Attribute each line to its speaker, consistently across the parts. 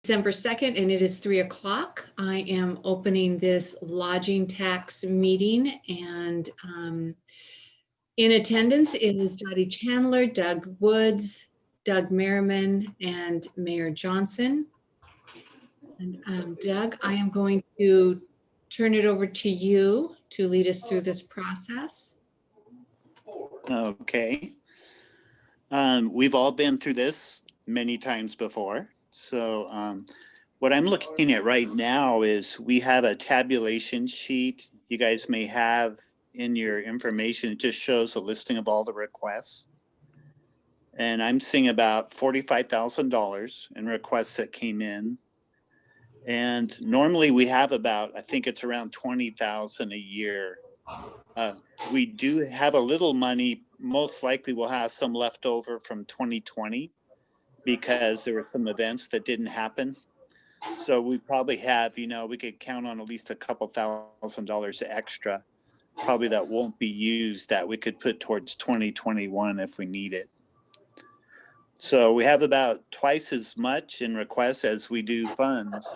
Speaker 1: December 2nd, and it is 3 o'clock. I am opening this lodging tax meeting, and in attendance is Dottie Chandler, Doug Woods, Doug Merriman, and Mayor Johnson. And Doug, I am going to turn it over to you to lead us through this process.
Speaker 2: Okay. We've all been through this many times before. So what I'm looking at right now is we have a tabulation sheet you guys may have in your information. It just shows a listing of all the requests. And I'm seeing about $45,000 in requests that came in. And normally we have about, I think it's around 20,000 a year. We do have a little money. Most likely we'll have some left over from 2020 because there were some events that didn't happen. So we probably have, we could count on at least a couple $1,000s extra, probably that won't be used, that we could put towards 2021 if we need it. So we have about twice as much in requests as we do funds.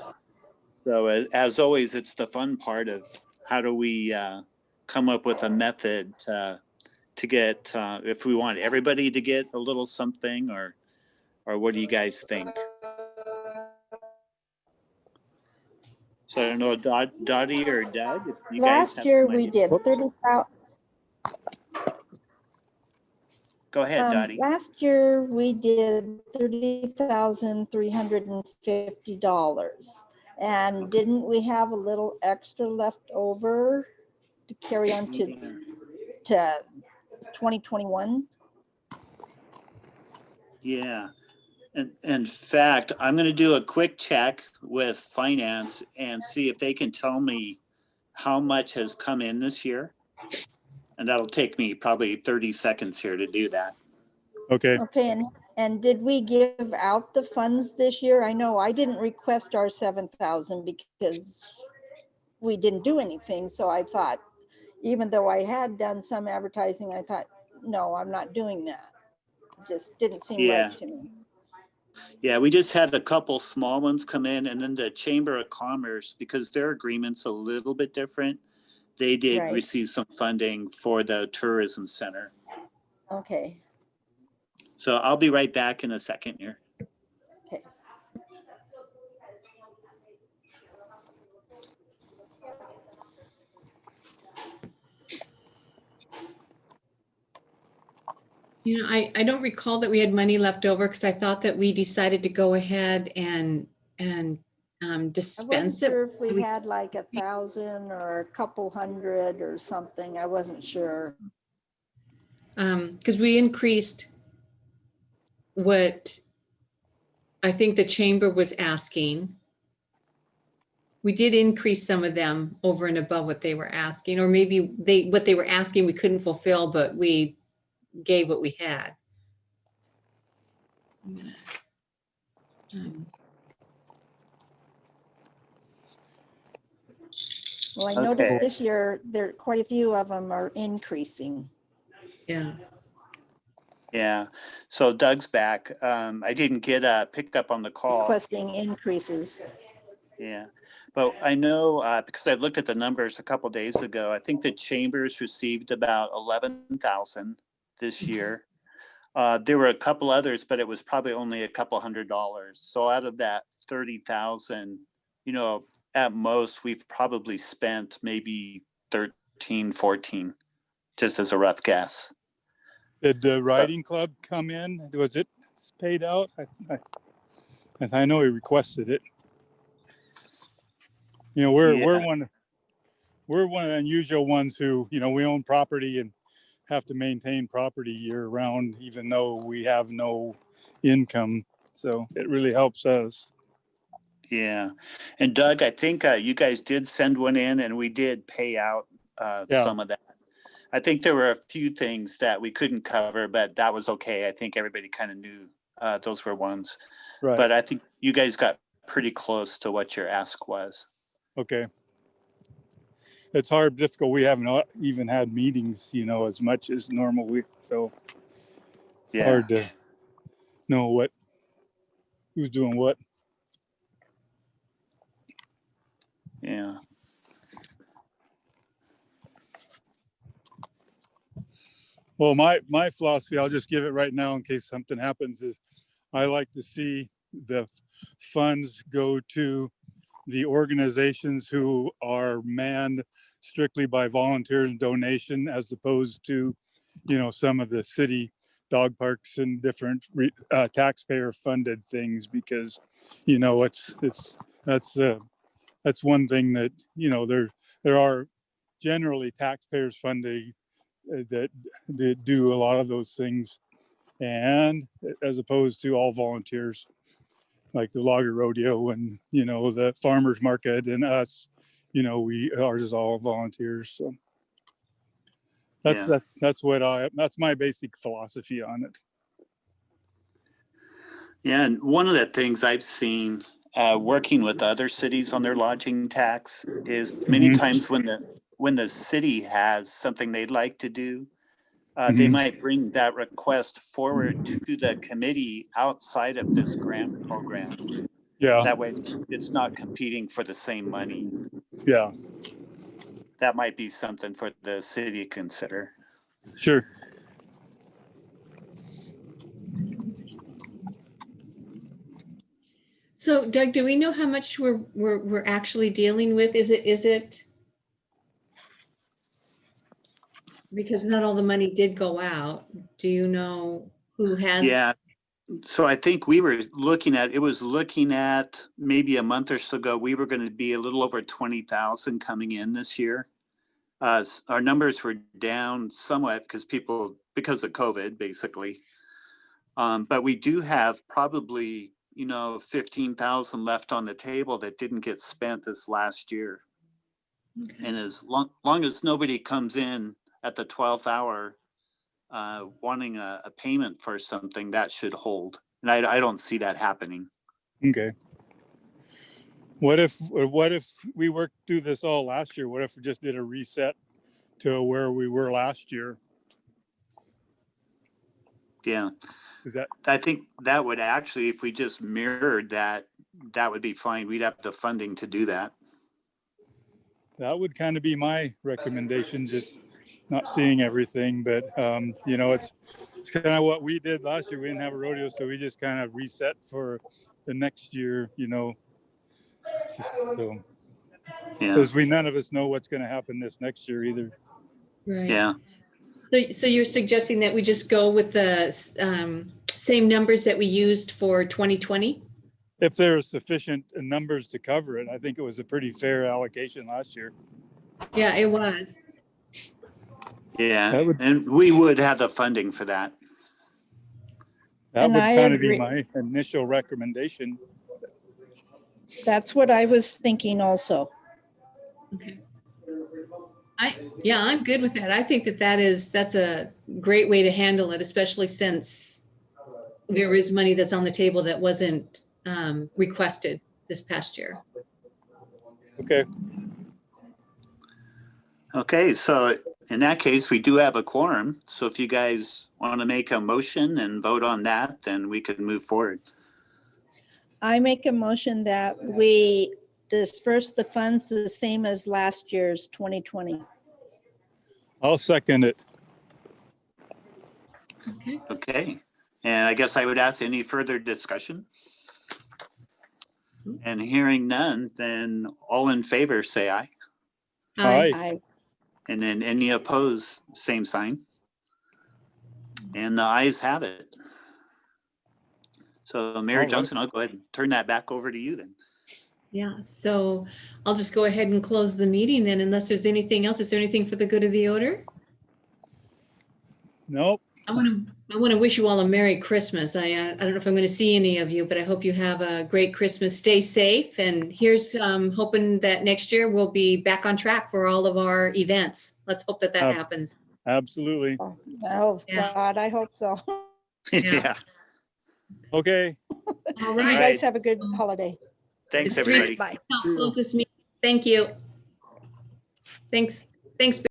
Speaker 2: So as always, it's the fun part of how do we come up with a method to get, if we want everybody to get a little something, or what do you guys think? So I don't know, Dottie or Doug, if you guys have
Speaker 3: Last year we did 30,000.
Speaker 2: Go ahead, Dottie.
Speaker 3: Last year we did $30,350. And didn't we have a little extra left over to carry on to 2021?
Speaker 2: Yeah. And in fact, I'm going to do a quick check with finance and see if they can tell me how much has come in this year. And that'll take me probably 30 seconds here to do that.
Speaker 4: Okay.
Speaker 3: Okay, and did we give out the funds this year? I know I didn't request our 7,000 because we didn't do anything. So I thought, even though I had done some advertising, I thought, no, I'm not doing that. It just didn't seem right to me.
Speaker 2: Yeah, we just had a couple small ones come in, and then the Chamber of Commerce, because their agreement's a little bit different, they did receive some funding for the tourism center.
Speaker 3: Okay.
Speaker 2: So I'll be right back in a second here.
Speaker 3: Okay.
Speaker 1: I don't recall that we had money left over, because I thought that we decided to go ahead and dispense it.
Speaker 3: I wasn't sure if we had like 1,000 or a couple hundred or something. I wasn't sure.
Speaker 1: Because we increased what I think the chamber was asking. We did increase some of them over and above what they were asking, or maybe what they were asking we couldn't fulfill, but we gave what we had.
Speaker 3: Well, I noticed this year there quite a few of them are increasing.
Speaker 1: Yeah.
Speaker 2: Yeah. So Doug's back. I didn't get picked up on the call.
Speaker 3: Requesting increases.
Speaker 2: Yeah, but I know because I looked at the numbers a couple days ago. I think the chambers received about 11,000 this year. There were a couple others, but it was probably only a couple $100s. So out of that 30,000, at most we've probably spent maybe 13, 14, just as a rough guess.
Speaker 4: Did the riding club come in? Was it paid out? I know he requested it. We're one of the unusual ones who, we own property and have to maintain property year round, even though we have no income. So it really helps us.
Speaker 2: Yeah. And Doug, I think you guys did send one in, and we did pay out some of that. I think there were a few things that we couldn't cover, but that was okay. I think everybody kind of knew those were ones. Right. But I think you guys got pretty close to what your ask was.
Speaker 4: Okay. It's difficult. We haven't even had meetings, as much as normal. So it's hard to know who's doing what.
Speaker 2: Yeah.
Speaker 4: Well, my philosophy, I'll just give it right now in case something happens, is I like to see the funds go to the organizations who are manned strictly by volunteer and donation, as opposed to, some of the city dog parks and different taxpayer funded things, because, that's one thing that, there are generally taxpayers funding that do a lot of those things, and as opposed to all volunteers, like the logger rodeo and the farmers market and us, ours is all volunteers. So that's
Speaker 2: Yeah.
Speaker 4: that's my basic philosophy on it.
Speaker 2: Yeah, and one of the things I've seen working with other cities on their lodging tax is many
Speaker 4: Mhm.
Speaker 2: times when the city has something they'd like to do, they
Speaker 4: Mhm.
Speaker 2: might bring that request forward to the committee outside of this grant program.
Speaker 4: Yeah,
Speaker 2: That way it's not competing for the same money.
Speaker 4: yeah,
Speaker 2: That might be something for the city to consider.
Speaker 4: sure.
Speaker 1: So Doug, do we know how much we're actually dealing with? Is it because not all the money did go out? Do you know who has?
Speaker 2: Yeah. So I think we were looking at maybe a month or so ago, we were going to be a little over 20,000 coming in this year. Our numbers were down somewhat because of COVID, basically. But we do have probably, 15,000 left on the table that didn't get spent this last year.
Speaker 1: Okay.
Speaker 2: And as long as nobody comes in at the 12th hour wanting a payment for something, that should hold. And I don't see that happening.
Speaker 4: Okay. What if we worked through this all last year? What if we just did a reset to where we were last year?
Speaker 2: Yeah.
Speaker 4: Is that
Speaker 2: I think that would actually, if we just mirrored that, that would be fine. We'd have the funding to do that.
Speaker 4: would kind of be my recommendation, just not seeing everything, but it's kind of what we did last year. We didn't have a rodeo, so we just kind of reset for the next year, so,
Speaker 2: Yeah.
Speaker 4: because none of us know what's going to happen this next year either.
Speaker 1: Right.
Speaker 2: Yeah.
Speaker 1: So you're suggesting that we just go with the same numbers that we used for 2020?
Speaker 4: If there's sufficient numbers to cover it, I think it was a pretty fair allocation last year.
Speaker 1: Yeah, it was.
Speaker 2: Yeah.
Speaker 4: That would-
Speaker 2: And we would have the funding for that.
Speaker 4: That
Speaker 3: And
Speaker 4: would
Speaker 3: I
Speaker 4: kind of be
Speaker 3: agree.
Speaker 4: my initial recommendation.
Speaker 3: That's what I was thinking also.
Speaker 1: Okay. I'm good with that. I think that's a great way to handle it, especially since there is money that's on the table that wasn't requested this past year.
Speaker 4: Okay.
Speaker 2: Okay. So in that case, we do have a quorum. So if you guys want to make a motion and vote on that, then we could move forward.
Speaker 3: I make a motion that we disperse the funds the same as last year's 2020.
Speaker 4: I'll second it.
Speaker 1: Okay.
Speaker 2: Okay. And I guess I would ask any further discussion. And hearing none, then all in favor, say aye.
Speaker 1: Aye.
Speaker 3: I
Speaker 2: And then any opposed, same sign. And the ayes have it. So Mary
Speaker 4: All right.
Speaker 2: Johnson, I'll go ahead and turn that back over to you then.
Speaker 1: Yeah, so I'll just go ahead and close the meeting then, unless there's anything else. Is there anything for the good of the order?
Speaker 4: Nope.
Speaker 1: I want to wish you all a Merry Christmas. I don't know if I'm going to see any of you, but I hope you have a great Christmas. Stay safe. And here's hoping that next year we'll be back on track for all of our events. Let's hope that happens.
Speaker 4: Absolutely.
Speaker 3: oh
Speaker 1: Yeah.
Speaker 3: God, I hope so.
Speaker 2: Yeah.
Speaker 4: Okay.
Speaker 1: All
Speaker 3: You
Speaker 1: right.
Speaker 3: guys have a good holiday.
Speaker 2: Thanks,
Speaker 1: It's three-
Speaker 2: everybody.
Speaker 3: Bye.
Speaker 1: I'll close this meeting. Thank you. Thanks.